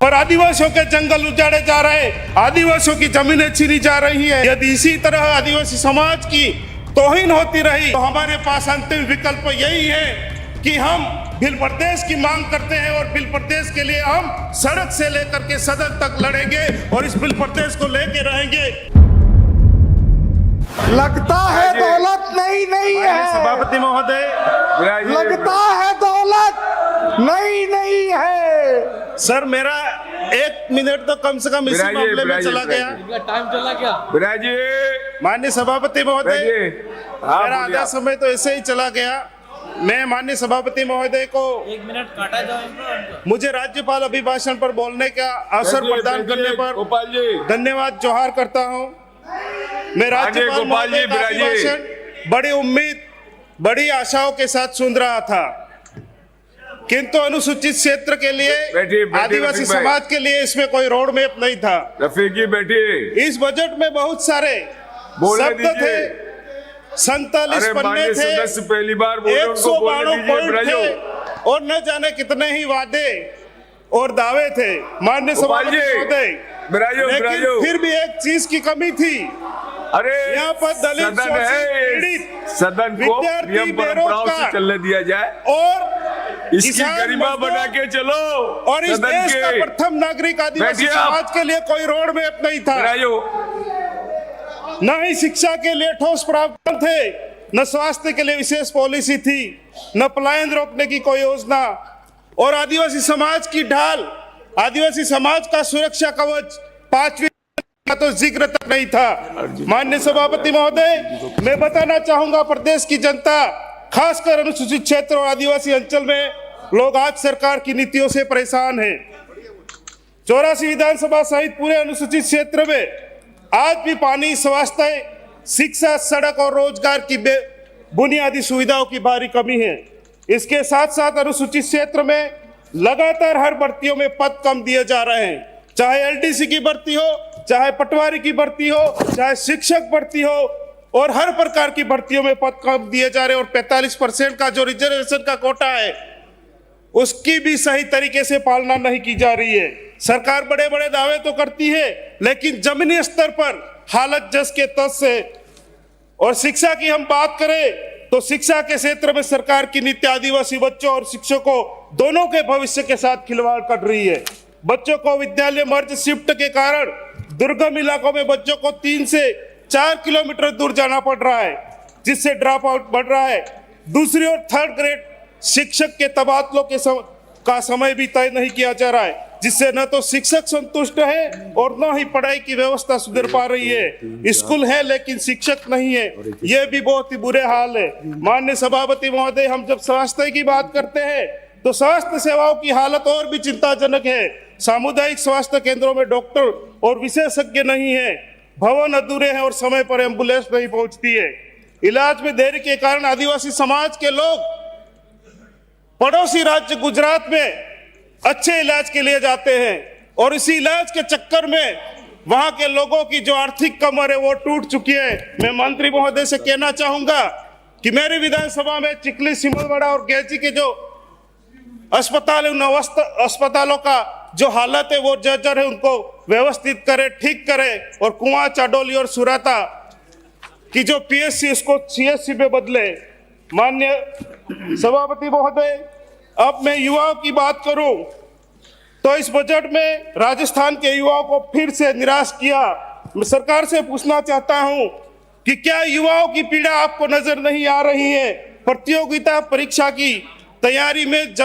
और आदिवासियों के जंगल उजाड़े जा रहे हैं, आदिवासियों की जमीनें छीनी जा रही है। यदि इसी तरह आदिवासी समाज की तौहीन होती रही तो हमारे पास अंतिम विकल्प यही है कि हम बिल प्रदेश की मांग करते हैं और बिल प्रदेश के लिए हम सड़क से लेकर के सदन तक लड़ेंगे और इस बिल प्रदेश को लेके रहेंगे। लगता है दौलत नहीं है सभापति महोदय, लगता है दौलत नहीं है। सर मेरा 1 मिनट तो कम से कम इसी मामले में चला गया। टाइम चला क्या? माननीय सभापति महोदय, मेरा आधा समय तो ऐसे ही चला गया। मैं माननीय सभापति महोदय को 1 मिनट काटा जाए। मुझे राज्यपाल अभिभाषण पर बोलने का अवसर प्रदान करने पर धन्यवाद जोहार करता हूं। मैं राज्यपाल महोदय का अभिभाषण बड़ी उम्मीद, बड़ी आशाओं के साथ सुन रहा था, किंतु अनुसूचित क्षेत्र के लिए, आदिवासी समाज के लिए इसमें कोई रोड मैप नहीं था। रफीकी बैठिए। इस बजट में बहुत सारे शब्द थे, 47 पन्ने थे, पहली बार 192 पॉइंट थे और न जाने कितने ही वादे और दावे थे माननीय सभापति महोदय, लेकिन फिर भी एक चीज की कमी थी। अरे यहाँ पर दलित सदन को नियम परंपराओं से चलने दिया जाए और इसकी गरिमा बना के चलो। और इस देश का प्रथम नागरिक आदिवासी समाज के लिए कोई रोड मैप नहीं था, न ही शिक्षा के लिए ठोस प्रावधान थे, न स्वास्थ्य के लिए विशेष पॉलिसी थी, न पलायन रोकने की कोई योजना, और आदिवासी समाज की ढाल, आदिवासी समाज का सुरक्षा कवच 5वीं का तो जिक्र तक नहीं था। माननीय सभापति महोदय, मैं बताना चाहूंगा प्रदेश की जनता, खासकर अनुसूचित क्षेत्र और आदिवासी अंचल में लोग आज सरकार की नीतियों से परेशान हैं। 84 विधानसभा सहित पूरे अनुसूचित क्षेत्र में आज भी पानी, स्वास्थ्य, शिक्षा, सड़क और रोजगार की बुनियादी सुविधाओं की भारी कमी है। इसके साथ साथ अनुसूचित क्षेत्र में लगातार हर भर्तियों में पद कम दिए जा रहे हैं, चाहे एलडीसी की भर्ती हो, चाहे पटवारी की भर्ती हो, चाहे शिक्षक भर्ती हो, और हर प्रकार की भर्तियों में पद कम दिए जा रहे हैं। और 45% का जो रिजर्वेशन का कोटा है उसकी भी सही तरीके से पालना नहीं की जा रही है। सरकार बड़े बड़े दावे तो करती है, लेकिन जमीनी स्तर पर हालत जस के तस है। और शिक्षा की हम बात करें तो शिक्षा के क्षेत्र में सरकार की नीति आदिवासी बच्चों और शिक्षकों दोनों के भविष्य के साथ खिलवाड़ कर रही है। बच्चों को विद्यालय मर्ज शिफ्ट के कारण दुर्गम इलाकों में बच्चों को 3 से 4 किलोमीटर दूर जाना पड़ रहा है, जिससे ड्रॉप आउट बढ़ रहा है। दूसरी ओर 3rd ग्रेड शिक्षक के तबादलों का समय भी तय नहीं किया जा रहा है, जिससे न तो शिक्षक संतुष्ट है और न ही पढ़ाई की व्यवस्था सुधर पा रही है। स्कूल है लेकिन शिक्षक नहीं है, यह भी बहुत ही बुरे हाल है। माननीय सभापति महोदय, हम जब स्वास्थ्य की बात करते हैं तो स्वास्थ्य सेवाओं की हालत और भी चिंताजनक है। सामुदायिक स्वास्थ्य केंद्रों में डॉक्टर और विशेषज्ञ नहीं है, भवन अधूरे हैं और समय पर एम्बुलेंस नहीं पहुंचती है। इलाज में देरी के कारण आदिवासी समाज के लोग पड़ोसी राज्य गुजरात में अच्छे इलाज के लिए जाते हैं और इसी इलाज के चक्कर में वहां के लोगों की जो आर्थिक कमर है वो टूट चुकी है। मैं मंत्री महोदय से कहना चाहूंगा कि मेरी विधानसभा में चिखली, सिमलवाड़ा और गेजी के जो अस्पताल है, उन अस्पतालों का जो हालत है वो जर्जर है, उनको व्यवस्थित करे, ठीक करे, और कुआं, चाडोली और सुराता की जो पीएससी उसको सीएससी में बदले। माननीय सभापति महोदय, अब मैं युवाओं की बात करूं तो इस बजट में राजस्थान के युवाओं को फिर से निराश किया। मैं सरकार से पूछना चाहता हूं कि क्या युवाओं की पीड़ा आपको नजर नहीं आ रही है? प्रतियोगिता परीक्षा की तैयारी में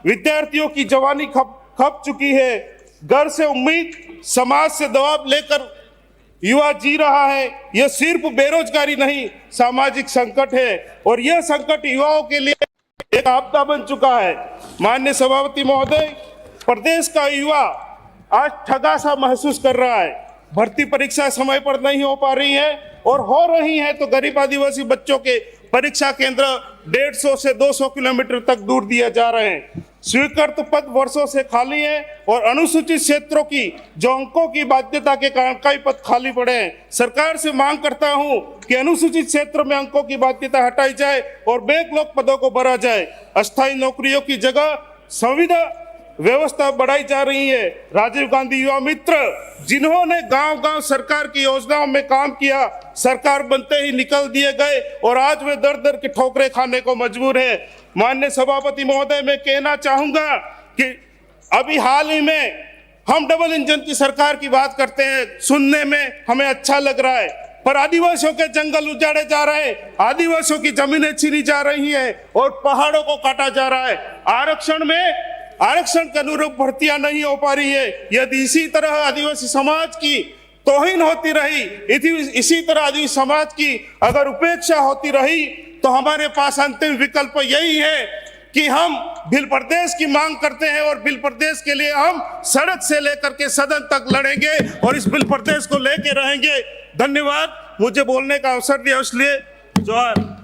विद्यार्थियों की जवानी खप चुकी है। घर से उम्मीद, समाज से दबाव लेकर युवा जी रहा है। यह सिर्फ बेरोजगारी नहीं, सामाजिक संकट है और यह संकट युवाओं के लिए एक आपदा बन चुका है। माननीय सभापति महोदय, प्रदेश का युवा आज ठगा सा महसूस कर रहा है। भर्ती परीक्षा समय पर नहीं हो पा रही है, और हो रही है तो गरीब आदिवासी बच्चों के परीक्षा केंद्र 150 से 200 किलोमीटर तक दूर दिए जा रहे हैं। स्वीकृत पद वर्षों से खाली है और अनुसूचित क्षेत्रों की जो अंकों की बाध्यता के कारण कई पद खाली पड़े हैं। सरकार से मांग करता हूं कि अनुसूचित क्षेत्र में अंकों की बाध्यता हटाई जाए और बैकलॉग पदों को भरा जाए। अस्थायी नौकरियों की जगह संविदा व्यवस्था बढ़ाई जा रही है। राजीव गांधी युवा मित्र जिन्होंने गांव-गांव सरकार की योजनाओं में काम किया, सरकार बनते ही निकल दिए गए और आज वे दर-दर की ठोकरें खाने को मजबूर है। माननीय सभापति महोदय, मैं कहना चाहूंगा कि अभी हाल ही में हम डबल इंजन की सरकार की बात करते हैं, सुनने में हमें अच्छा लग रहा है, पर आदिवासियों के जंगल उजाड़े जा रहे हैं, आदिवासियों की जमीनें छीनी जा रही हैं और पहाड़ों को काटा जा रहा है। आरक्षण के अनुरूप भर्तियां नहीं हो पा रही है। यदि इसी तरह आदिवासी समाज की तौहीन होती रही, इसी तरह आदिवासी समाज की अगर उपेक्षा होती रही, तो हमारे पास अंतिम विकल्प यही है कि हम भिल प्रदेश की मांग करते हैं और भिल प्रदेश के लिए हम सड़क से लेकर के सदन तक लड़ेंगे और इस भिल प्रदेश को लेके रहेंगे। धन्यवाद, मुझे बोलने का अवसर दिया इसलिए। जोहार।